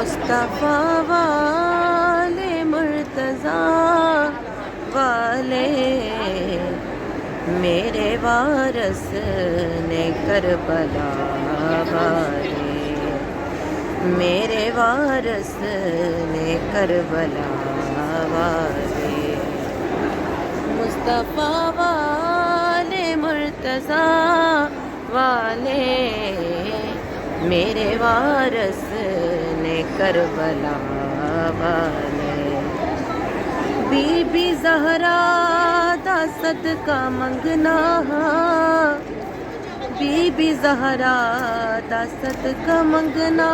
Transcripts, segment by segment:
مصطفیٰ والے مرتضیٰ والے میرے وارث نے کربلا والے میرے وارث نے کربلا والے مصطفیٰ والے مرتضیٰ والے میرے وارث نے کربلا والے بی بی زہرا دا صدقہ منگنا بی بی زہرا دا صدقہ منگنا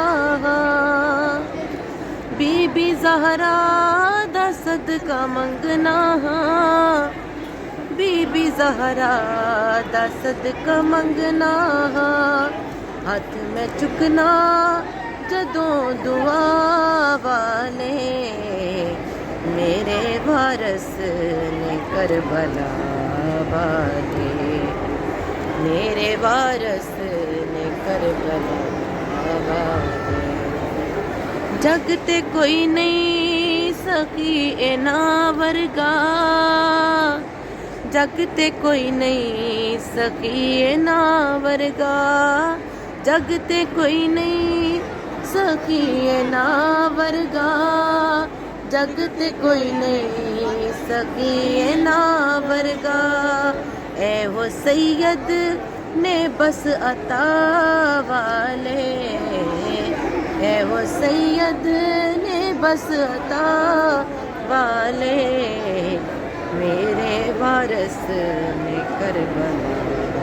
بی بی زہرا دا صدقہ منگنا بی بی زہرا دا صدقہ منگنا ہاتھ میں چکنا جدوں دعا والے میرے وارث نے کربلا والے میرے وارث نے کربلا والے جگ تے کوئی نہیں سکی اینا ورگا جگ تے کوئی نہیں سکی اینا ورگا جگ تے کوئی نہیں سکی اینا ورگا جگ تے کوئی نہیں سکی اینا ورگا اے وہ سید نے بس عطا والے اے وہ سید نے بس عطا والے میرے وارث نے کربلا